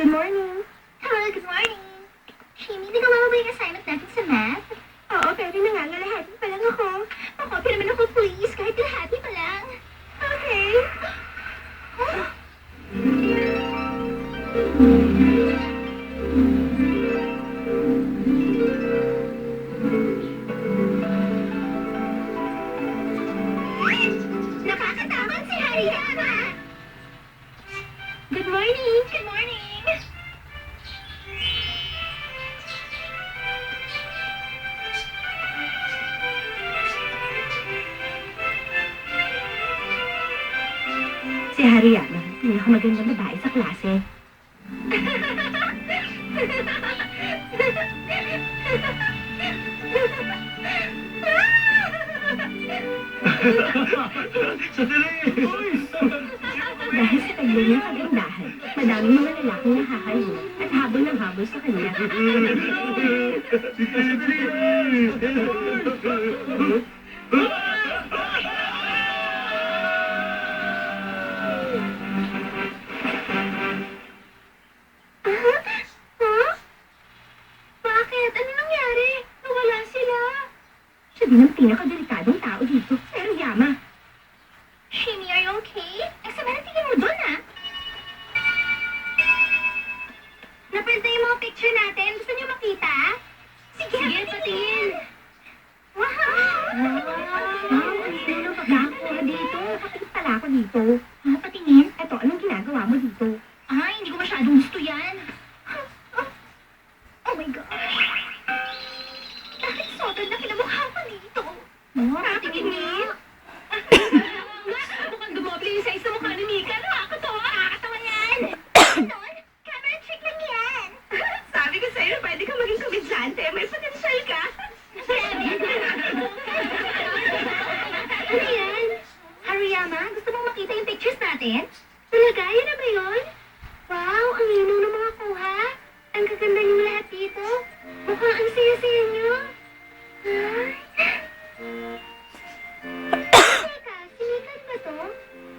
Good morning. Hello, good morning. Shimi, nagawa mo ba yung assignment natin sa math? Oo, pero nangangalahati pa lang ako. Pakopya naman ako, please, kahit kalahati pa lang. Okay. Nakakatakot si Hariyama! Good morning. Good morning! Si Hariyama, pinakamagandang babae sa klase. Dahil sa taglay niyang kagandahan, madaming mga lalaking nakakaliw at habol ng habol sa kanya. Bakit? Ano nangyari? Nawala sila. Siya din ang pinakadelikadong tao dito, si Hariyama. Shimi, are you okay? Ang sama na tingin mo dun, ah. Naprint na yung mga picture natin. Gusto niyo makita? Sige, patingin. Wow! Wow, ang sino ng pagkakakuha dito? Kapit pala ako dito. Patingin. Eto, anong ginagawa mo dito? Ay, hindi ko masyadong gusto yan. Oh my gosh. Bakit sobrang na kinamukha ko dito? Patingin niya. Mukhang dumoble yung size ng mukha ni Mika. Nakakatawa. Nakakatawa yan. Ganon? Camera trick lang yan. Sabi ko sa'yo, pwede ka maging komedyante. May potensyal ka. Grabe. Ano yan? Hariyama, gusto mong makita yung pictures natin? Talaga? Yan na ba yun? Wow, ang linaw ng mga kuha. Ang gaganda niyong lahat dito. Mukhang ang saya-saya niyo. Ay. Teka, sinikan ba to?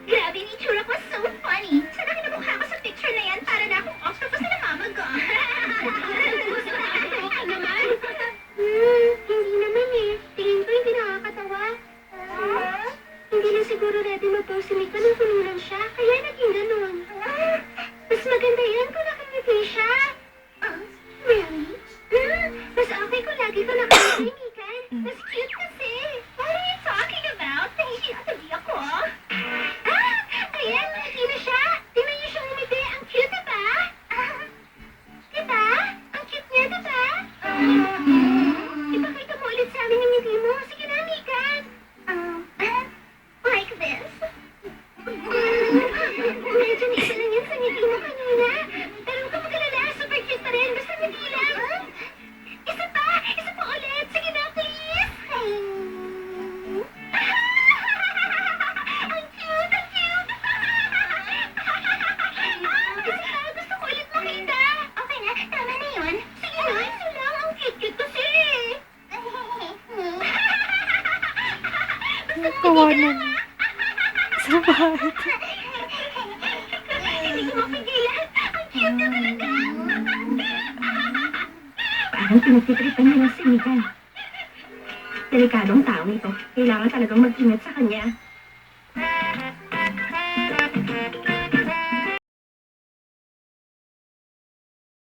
Grabe, yung itsura ko so funny. Sana kinamukha ko sa picture na yan para na akong octopus na namamaga. Gusto na ako ka naman. Hindi naman eh. Tingin ko hindi nakakatawa. Hindi na siguro ready mag-post si Mika nung sununan siya, kaya naging ganun. Mas maganda yan kung nakangiti siya. Really? Mas okay kung lagi ko nakangiti, Mika. Mas cute kasi. What are you talking about? Hindi natabi ako. Ayan, ngumiti na siya. Tingnan niyo siyang ngumiti. Ang cute, diba? Diba? Ang cute niya, diba? Ipakita mo ulit sa amin yung ngiti mo. Sige na, Mika. Like this. Medyo na isa lang yan sa ngiti mo kanina. Pero huwag ka magalala, super cute pa rin. Basta ngiti lang. Isa pa! Isa pa ulit! Sige na, please! Ang cute! Ang cute! Isa pa! Gusto ko ulit makita! Okay na, tama na yun. Sige na, isa lang. Ang cute-cute kasi. Basta Kawa ngumiti ka naman. lang, ha? Sa bahay. Hindi ko mapigilan. Ang cute ka talaga. Parang pinagtitripan niya lang si Mika. Delikadong tao ito. Kailangan talagang mag-ingat sa kanya.